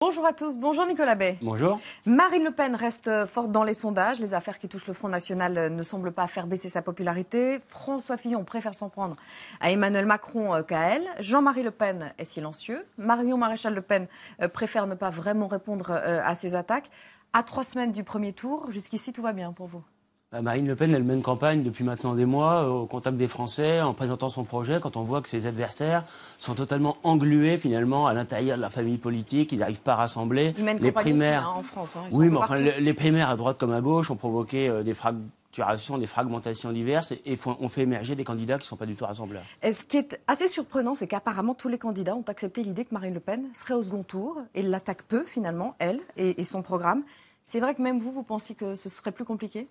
Bonjour à tous, bonjour Nicolas Bay. Bonjour. Marine Le Pen reste forte dans les sondages. Les affaires qui touchent le Front National ne semblent pas faire baisser sa popularité. François Fillon préfère s'en prendre à Emmanuel Macron qu'à elle. Jean-Marie Le Pen est silencieux. Marion Maréchal Le Pen préfère ne pas vraiment répondre à ses attaques. À 3 semaines du premier tour, jusqu'ici tout va bien pour vous? Marine Le Pen, elle mène campagne depuis maintenant des mois au contact des Français en présentant son projet. Quand on voit que ses adversaires sont totalement englués finalement à l'intérieur de la famille politique, ils n'arrivent pas à rassembler. Ils mènent les campagne primaires, aussi, en France. Oui, mais enfin, les primaires à droite comme à gauche ont provoqué des fracturations, des fragmentations diverses et ont fait émerger des candidats qui ne sont pas du tout rassembleurs. Et ce qui est assez surprenant, c'est qu'apparemment tous les candidats ont accepté l'idée que Marine Le Pen serait au second tour et l'attaque peu finalement, elle et son programme. C'est vrai que même vous pensiez que ce serait plus compliqué?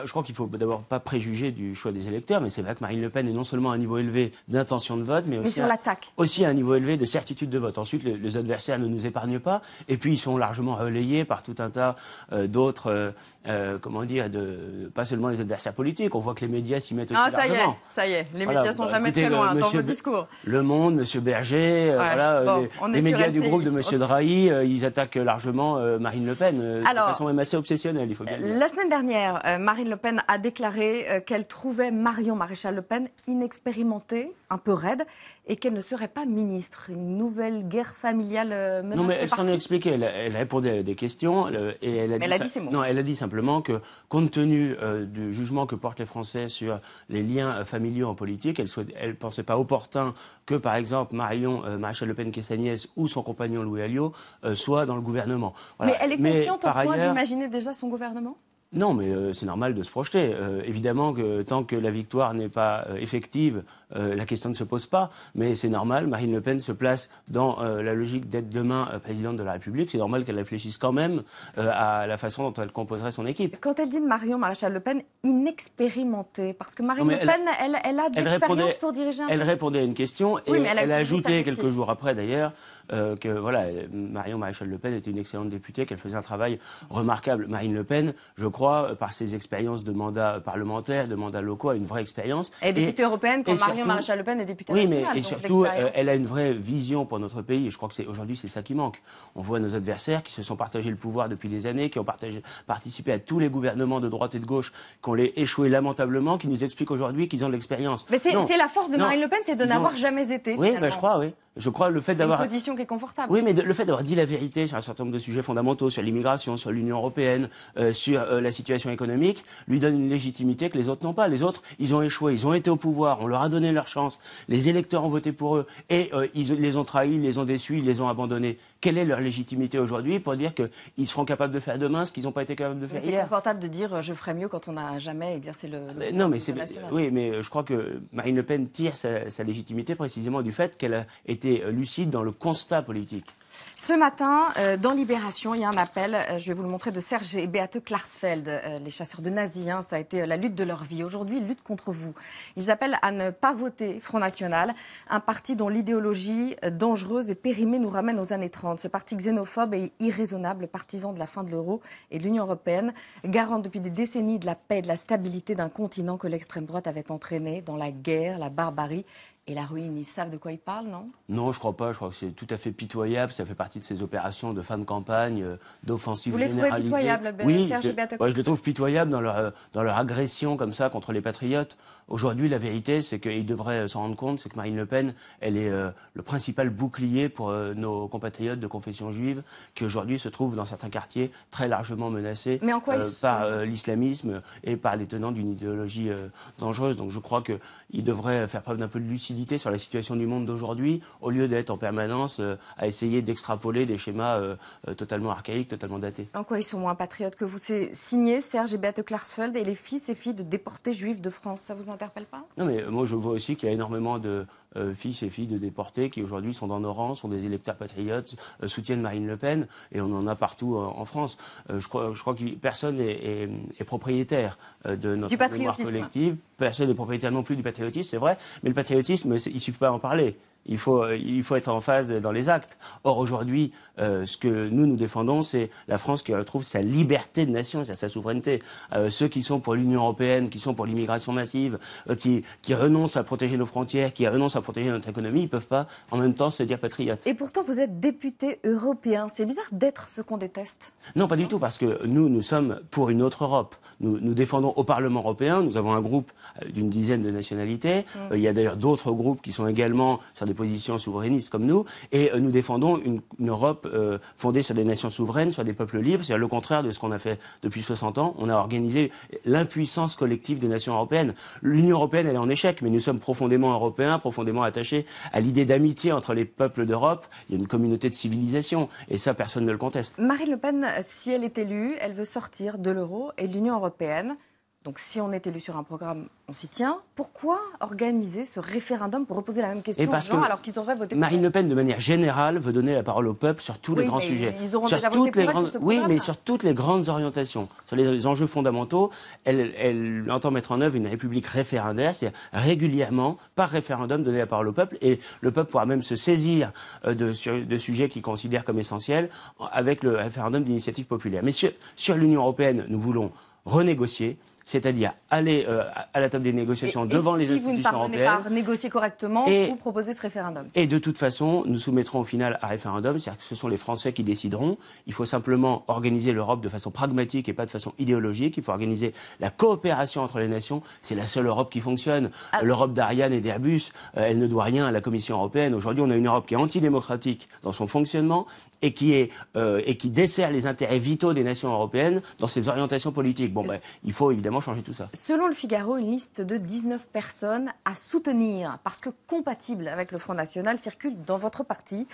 Je crois qu'il ne faut d'abord pas préjuger du choix des électeurs, mais c'est vrai que Marine Le Pen est non seulement à un niveau élevé d'intention de vote, mais aussi à un niveau élevé de certitude de vote. Ensuite, les adversaires ne nous épargnent pas, et puis ils sont largement relayés par tout un tas d'autres, pas seulement les adversaires politiques. On voit que les médias s'y mettent aussi largement. Ça y est, les médias sont jamais très loin dans vos discours. Le Monde, M. Berger, les médias du groupe de M. Drahi, ils attaquent largement Marine Le Pen de façon même assez obsessionnelle, il faut bien le dire. La semaine dernière, Marine Le Pen a déclaré qu'elle trouvait Marion Maréchal Le Pen inexpérimentée, un peu raide, et qu'elle ne serait pas ministre. Une nouvelle guerre familiale menace. Non, mais elle s'en est expliquée. Elle répondait à des questions et elle a dit ces mots. Non, elle a dit simplement que, compte tenu du jugement que portent les Français sur les liens familiaux en politique, elle ne pensait pas opportun que, par exemple, Marion Maréchal Le Pen, qui est sa nièce, ou son compagnon Louis Alliot, soient dans le gouvernement. Voilà. Mais elle est confiante au point d'imaginer déjà son gouvernement ? Non, mais c'est normal de se projeter. Évidemment que tant que la victoire n'est pas effective, la question ne se pose pas. Mais c'est normal, Marine Le Pen se place dans la logique d'être demain présidente de la République. C'est normal qu'elle réfléchisse quand même à la façon dont elle composerait son équipe. Quand elle dit de Marion Maréchal Le Pen inexpérimentée, parce que Marine Le Pen, elle a de l'expérience pour diriger un pays. Elle répondait à une question et elle a ajouté quelques jours après d'ailleurs que voilà, Marion Maréchal Le Pen était une excellente députée, qu'elle faisait un travail remarquable. Marine Le Pen, je crois, par ses expériences de mandats parlementaires, de mandats locaux, a une vraie expérience. Elle est députée européenne quand Marion Maréchal Le Pen est députée nationale. Oui, mais surtout, elle a une vraie vision pour notre pays. Et je crois que aujourd'hui, c'est ça qui manque. On voit nos adversaires qui se sont partagés le pouvoir depuis des années, qui ont participé à tous les gouvernements de droite et de gauche, qui ont échoué lamentablement, qui nous expliquent aujourd'hui qu'ils ont de l'expérience. Mais c'est la force de Marine Le Pen, c'est de n'avoir jamais été. Oui, je crois, oui. Je crois le fait d'avoir. C'est une position qui est confortable. Oui, mais le fait d'avoir dit la vérité sur un certain nombre de sujets fondamentaux, sur l'immigration, sur l'Union européenne, sur la situation économique, lui donne une légitimité que les autres n'ont pas. Les autres, ils ont échoué, ils ont été au pouvoir, on leur a donné leur chance, les électeurs ont voté pour eux et ils les ont trahis, ils les ont déçus, ils les ont abandonnés. Quelle est leur légitimité aujourd'hui pour dire qu'ils seront capables de faire demain ce qu'ils n'ont pas été capables de faire hier? C'est confortable de dire je ferai mieux quand on n'a jamais exercé le non, mais national. Oui, mais je crois que Marine Le Pen tire sa légitimité précisément du fait qu'elle a été lucide dans le constat politique. Ce matin, dans Libération, il y a un appel, je vais vous le montrer, de Serge et Beate Klarsfeld, les chasseurs de nazis. Ça a été la lutte de leur vie. Aujourd'hui, ils luttent contre vous. Ils appellent à ne pas voter Front National, un parti dont l'idéologie dangereuse et périmée nous ramène aux années 30. Ce parti xénophobe et irraisonnable, partisan de la fin de l'euro et de l'Union européenne, garant depuis des décennies de la paix et de la stabilité d'un continent que l'extrême droite avait entraîné dans la guerre, la barbarie et la ruine. Ils savent de quoi ils parlent, non? Non, je crois pas. Je crois que c'est tout à fait pitoyable. Ça fait partie de ces opérations de fin de campagne, d'offensive généralisée. Vous les trouvez pitoyables, Serge et Beate Klarsfeld? Je les trouve pitoyables dans leur agression comme ça contre les patriotes. Aujourd'hui, la vérité, c'est qu'ils devraient s'en rendre compte, c'est que Marine Le Pen, elle est le principal bouclier pour nos compatriotes de confession juive, qui aujourd'hui se trouvent dans certains quartiers très largement menacés par l'islamisme et par les tenants d'une idéologie dangereuse. Donc je crois qu'ils devraient faire preuve d'un peu de lucidité sur la situation du monde d'aujourd'hui, au lieu d'être en permanence à essayer d'extrapoler des schémas totalement archaïques, totalement datés. En quoi ils sont moins patriotes que vous? C'est signé Serge et Beate Klarsfeld et les fils et filles de déportés juifs de France. Ça vous interpelle pas? Non, mais moi je vois aussi qu'il y a énormément de fils et filles de déportés qui aujourd'hui sont dans nos rangs, sont des électeurs patriotes, soutiennent Marine Le Pen, et on en a partout en France. Je crois que personne n'est propriétaire de notre mémoire collective. Personne n'est propriétaire non plus du patriotisme, c'est vrai, mais le patriotisme, il ne suffit pas à en parler. il faut être en phase dans les actes. Or, aujourd'hui, ce que nous défendons, c'est la France qui retrouve sa liberté de nation, sa souveraineté. Ceux qui sont pour l'Union européenne, qui sont pour l'immigration massive, qui renoncent à protéger nos frontières, qui renoncent à protéger notre économie, ils ne peuvent pas en même temps se dire patriotes. Et pourtant, vous êtes député européen. C'est bizarre d'être ce qu'on déteste. Non, pas du tout, parce que nous sommes pour une autre Europe. Nous défendons au Parlement européen, nous avons un groupe d'une dizaine de nationalités. Il y a d'ailleurs d'autres groupes qui sont également sur des positions souverainistes comme nous. Et nous défendons une Europe fondée sur des nations souveraines, sur des peuples libres. C'est le contraire de ce qu'on a fait depuis 60 ans. On a organisé l'impuissance collective des nations européennes. L'Union européenne, elle est en échec, mais nous sommes profondément européens, profondément attachés à l'idée d'amitié entre les peuples d'Europe. Il y a une communauté de civilisation, et ça, personne ne le conteste. Marine Le Pen, si elle est élue, elle veut sortir de l'euro et de l'Union européenne. Donc si on est élu sur un programme, on s'y tient. Pourquoi organiser ce référendum pour reposer la même question aux gens alors qu'ils auraient voté pour Marine Le Pen, de manière générale, veut donner la parole au peuple sur tous les grands sujets. Ils auront déjà voté pour elle sur ce oui, mais sur toutes les grandes orientations, sur les enjeux fondamentaux, elle entend mettre en œuvre une république référendaire, c'est-à-dire régulièrement, par référendum, donner la parole au peuple. Et le peuple pourra même se saisir de sujets qu'il considère comme essentiels avec le référendum d'initiative populaire. Mais sur l'Union européenne, nous voulons renégocier, c'est-à-dire aller à la table des négociations devant les institutions européennes. Si vous ne parvenez pas à négocier correctement, vous proposez ce référendum. Et de toute façon, nous soumettrons au final à référendum, c'est-à-dire que ce sont les Français qui décideront. Il faut simplement organiser l'Europe de façon pragmatique et pas de façon idéologique. Il faut organiser la coopération entre les nations. C'est la seule Europe qui fonctionne. L'Europe d'Ariane et d'Airbus, elle ne doit rien à la Commission européenne. Aujourd'hui, on a une Europe qui est antidémocratique dans son fonctionnement et qui dessert les intérêts vitaux des nations européennes dans ses orientations politiques. Bon, il faut évidemment changer tout ça. Selon le Figaro, une liste de 19 personnes à soutenir parce que compatibles avec le Front National circule dans votre parti.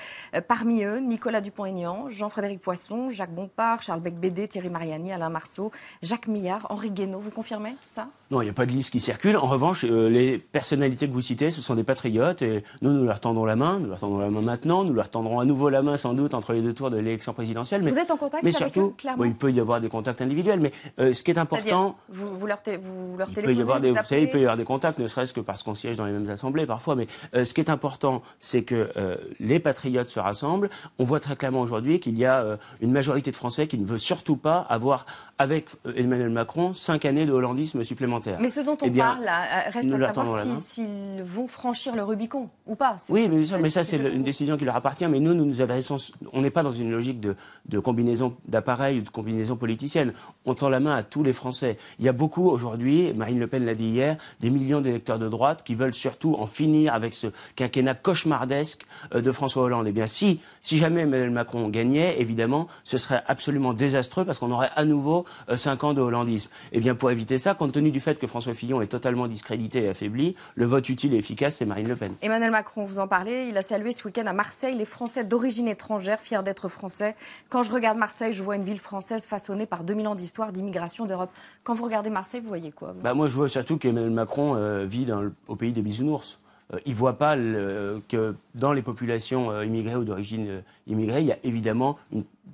Parmi eux, Nicolas Dupont-Aignan, Jean-Frédéric Poisson, Jacques Bompard, Charles Becbédé, Thierry Mariani, Alain Marceau, Jacques Millard, Henri Guénaud. Vous confirmez ça? Non, il n'y a pas de liste qui circule. En revanche, les personnalités que vous citez, ce sont des patriotes et nous leur tendons la main. Nous leur tendons la main maintenant. Nous leur tendrons à nouveau la main sans doute entre les deux tours de l'élection présidentielle. Vous êtes en contact avec eux, clairement? Il peut y avoir des contacts individuels, mais ce qui est important... Vous leur téléphonez, il peut y avoir des contacts, ne serait-ce que parce qu'on siège dans les mêmes assemblées parfois. Mais ce qui est important, c'est que les patriotes se rassemblent. On voit très clairement aujourd'hui qu'il y a une majorité de Français qui ne veut surtout pas avoir, avec Emmanuel Macron, 5 années de hollandisme supplémentaire. Mais ce dont on parle, reste à savoir s'ils vont franchir le Rubicon ou pas. Oui, mais ça, c'est une décision qui leur appartient. Mais nous nous adressons... On n'est pas dans une logique de combinaison d'appareils ou de combinaison politicienne. On tend la main à tous les Français. Il y a beaucoup aujourd'hui, Marine Le Pen l'a dit hier, des millions d'électeurs de droite qui veulent surtout en finir avec ce quinquennat cauchemardesque de François Hollande. Eh bien, si jamais Emmanuel Macron gagnait, évidemment, ce serait absolument désastreux parce qu'on aurait à nouveau 5 ans de hollandisme. Eh bien, pour éviter ça, compte tenu du fait que François Fillon est totalement discrédité et affaibli, le vote utile et efficace, c'est Marine Le Pen. Emmanuel Macron, vous en parlez, il a salué ce week-end à Marseille les Français d'origine étrangère, fiers d'être Français. Quand je regarde Marseille, je vois une ville française façonnée par 2000 ans d'histoire, d'immigration, d'Europe. Quand vous regardez Marseille, vous voyez quoi, vous? Moi, je vois surtout qu'Emmanuel Macron vit au pays des bisounours. Il ne voit pas que dans les populations immigrées ou d'origine immigrée, il y a évidemment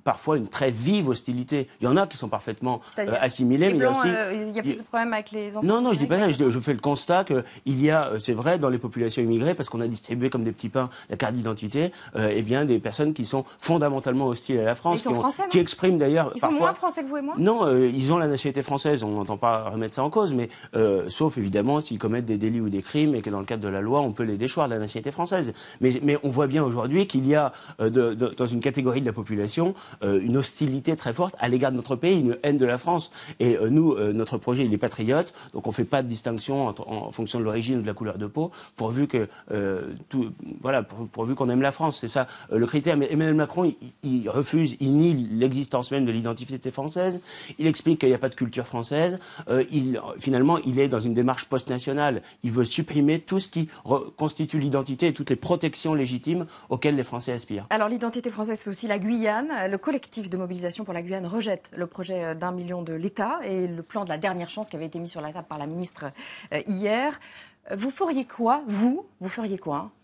parfois une très vive hostilité. Il y en a qui sont parfaitement assimilés. Les Blancs, mais il y a plus de problèmes avec les enfants? Non, je dis pas ça. Je fais le constat qu'il y a, c'est vrai, dans les populations immigrées, parce qu'on a distribué comme des petits pains la carte d'identité, des personnes qui sont fondamentalement hostiles à la France, qui expriment d'ailleurs parfois... Ils sont moins français que vous et moi? Non, ils ont la nationalité française. On n'entend pas remettre ça en cause, mais sauf évidemment s'ils commettent des délits ou des crimes et que dans le cadre de la loi, on peut les déchoir de la nationalité française. Mais on voit bien aujourd'hui qu'il y a dans une catégorie de la population une hostilité très forte à l'égard de notre pays, une haine de la France. Et nous, notre projet, il est patriote, donc on ne fait pas de distinction en fonction de l'origine ou de la couleur de peau, pourvu qu'on aime la France. C'est ça le critère. Mais Emmanuel Macron, il refuse, il nie l'existence même de l'identité française. Il explique qu'il n'y a pas de culture française. Finalement, il est dans une démarche post-nationale. Il veut supprimer tout ce qui constitue l'identité et toutes les protections légitimes auxquelles les Français aspirent. Alors l'identité française, c'est aussi la Guyane. Le collectif de mobilisation pour la Guyane rejette le projet d'1 million de l'État et le plan de la dernière chance qui avait été mis sur la table par la ministre hier. Vous feriez quoi,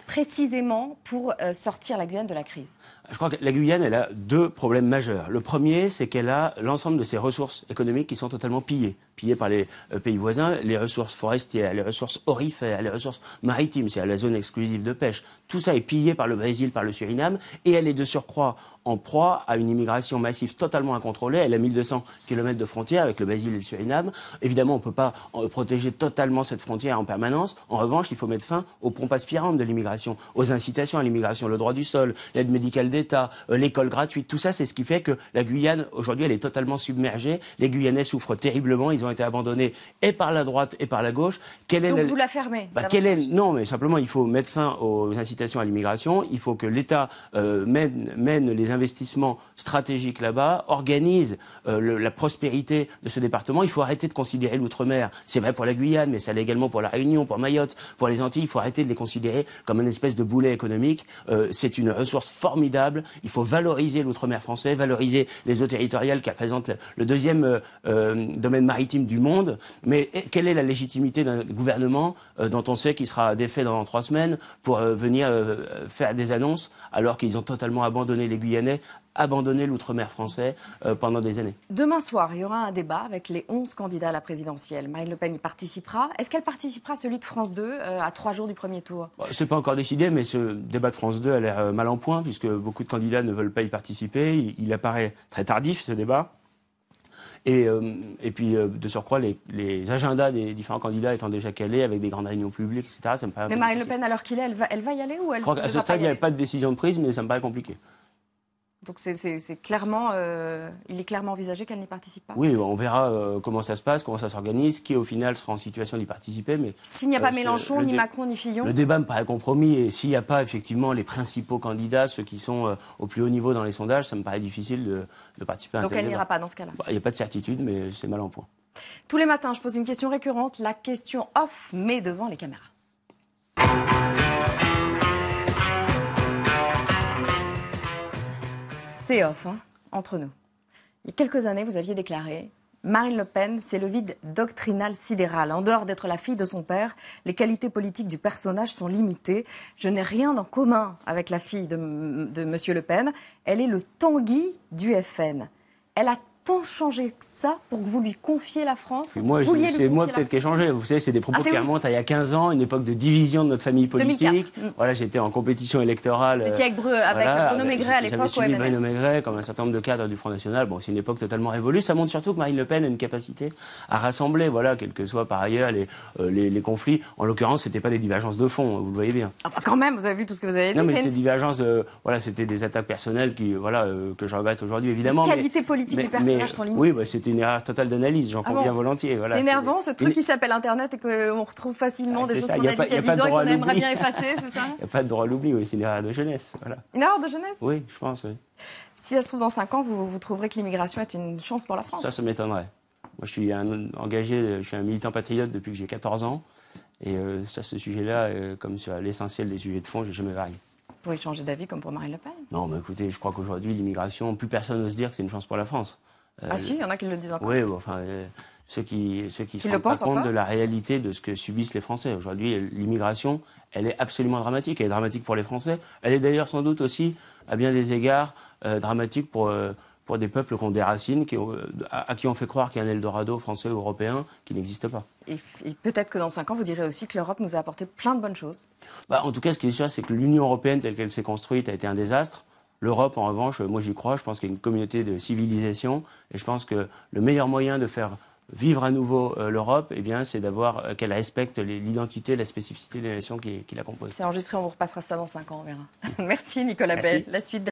précisément pour sortir la Guyane de la crise? Je crois que la Guyane, elle a 2 problèmes majeurs. Le premier, c'est qu'elle a l'ensemble de ses ressources économiques qui sont totalement pillées. pillées par les pays voisins, les ressources forestières, les ressources aurifères, les ressources maritimes, c'est à la zone exclusive de pêche. Tout ça est pillé par le Brésil, par le Suriname, et elle est de surcroît en proie à une immigration massive totalement incontrôlée. Elle a 1200 km de frontière avec le Brésil et le Suriname. Évidemment, on ne peut pas protéger totalement cette frontière en permanence. En revanche, il faut mettre fin aux pompes aspirantes de l'immigration, aux incitations à l'immigration, le droit du sol, l'aide médicale d'État, l'école gratuite. Tout ça, c'est ce qui fait que la Guyane, aujourd'hui, elle est totalement submergée. Les Guyanais souffrent terriblement. Ils ont été abandonnés et par la droite et par la gauche. Donc vous la fermez Non, mais simplement, il faut mettre fin aux incitations à l'immigration. Il faut que l'État mène les investissements stratégiques là-bas, organise la prospérité de ce département. Il faut arrêter de considérer l'outre-mer. C'est vrai pour la Guyane, mais ça l'est également pour la Réunion, pour Mayotte, pour les Antilles. Il faut arrêter de les considérer comme une espèce de boulet économique. C'est une ressource formidable. Il faut valoriser l'outre-mer français, valoriser les eaux territoriales qui représentent le deuxième domaine maritime du monde. Mais quelle est la légitimité d'un gouvernement dont on sait qu'il sera défait dans 3 semaines pour venir faire des annonces alors qu'ils ont totalement abandonné les Guyanais, abandonné l'outre-mer français pendant des années. Demain soir, il y aura un débat avec les 11 candidats à la présidentielle. Marine Le Pen y participera. Est-ce qu'elle participera à celui de France 2 à 3 jours du premier tour? C'est pas encore décidé, mais ce débat de France 2 a l'air mal en point, puisque beaucoup de candidats ne veulent pas y participer. Il apparaît très tardif, ce débat. Et puis, de surcroît, les agendas des différents candidats étant déjà calés, avec des grandes réunions publiques, etc., ça me paraît un peu Mais Marine Le difficile. Pen, à l'heure qu'il est, elle va y aller ou elle Je crois qu'à ce stade, il n'y avait pas de décision de prise, mais ça me paraît compliqué. Donc c'est clairement, il est clairement envisagé qu'elle n'y participe pas. Oui, on verra comment ça se passe, comment ça s'organise, qui au final sera en situation d'y participer. Mais s'il n'y a pas Mélenchon, ni Macron, ni Fillon. Le débat me paraît compromis, et s'il n'y a pas effectivement les principaux candidats, ceux qui sont au plus haut niveau dans les sondages, ça me paraît difficile de participer à un tel débat. Donc elle n'ira pas dans ce cas-là. Il n'y a pas de certitude, mais c'est mal en point. Tous les matins, je pose une question récurrente, la question off, mais devant les caméras. C'est off, hein, entre nous. Il y a quelques années, vous aviez déclaré « Marine Le Pen, c'est le vide doctrinal sidéral. En dehors d'être la fille de son père, les qualités politiques du personnage sont limitées. Je n'ai rien en commun avec la fille de Monsieur Le Pen. Elle est le Tanguy du FN. » Elle a tant changé que ça pour que vous lui confiez la France? C'est moi peut-être qui ai changé. Vous savez, c'est des propos qui remontent à il y a 15 ans, une époque de division de notre famille politique. 2004. Voilà, j'étais en compétition électorale. Vous étiez avec Bruno Maigret à l'époque au MNL. Bruno Maigret, comme un certain nombre de cadres du Front National. Bon, c'est une époque totalement révolue. Ça montre surtout que Marine Le Pen a une capacité à rassembler, voilà, quels que soient par ailleurs les conflits. En l'occurrence, c'était pas des divergences de fond, vous le voyez bien. Ah bah quand même, vous avez vu tout ce que vous avez dit. Non, mais ces divergences, voilà, c'était des attaques personnelles que je regrette aujourd'hui, évidemment. Les qualités politiques du personnage sont limitées. Oui, c'était une erreur totale d'analyse, j'en conviens volontiers. Voilà, c'est énervant, ce truc qui s'appelle Internet et qu'on retrouve facilement des choses qu'on a dites il y a 10 ans et qu'on aimerait bien effacer, c'est ça? Il n'y a pas de droit à l'oubli, oui, c'est une erreur de jeunesse. Voilà. Une erreur de jeunesse? Oui, je pense, oui. Si ça se trouve dans 5 ans, vous trouverez que l'immigration est une chance pour la France? Ça m'étonnerait. Moi, je suis engagé, je suis un militant patriote depuis que j'ai 14 ans. Et sur ce sujet-là, comme sur l'essentiel des sujets de fond, je n'ai jamais varié. Vous pourriez changer d'avis comme pour Marine Le Pen? Non, mais écoutez, je crois qu'aujourd'hui, l'immigration, plus personne n'ose dire que c'est une chance pour la France. Ah si, il y en a qui le disent encore. Oui, bon, enfin, ceux qui se rendent pas compte de la réalité de ce que subissent les Français. Aujourd'hui, l'immigration, elle est absolument dramatique. Elle est dramatique pour les Français. Elle est d'ailleurs sans doute aussi, à bien des égards, dramatique pour des peuples qui ont des racines, à qui on fait croire qu'il y a un Eldorado français ou européen qui n'existe pas. Et peut-être que dans 5 ans, vous direz aussi que l'Europe nous a apporté plein de bonnes choses. En tout cas, ce qui est sûr, c'est que l'Union européenne, telle qu'elle s'est construite, a été un désastre. L'Europe, en revanche, moi j'y crois, je pense qu'il y a une communauté de civilisation et je pense que le meilleur moyen de faire vivre à nouveau l'Europe, eh bien, c'est qu'elle respecte l'identité, la spécificité des nations qui la composent. C'est enregistré, on vous repassera ça dans 5 ans, on verra. Merci Nicolas Bell. La suite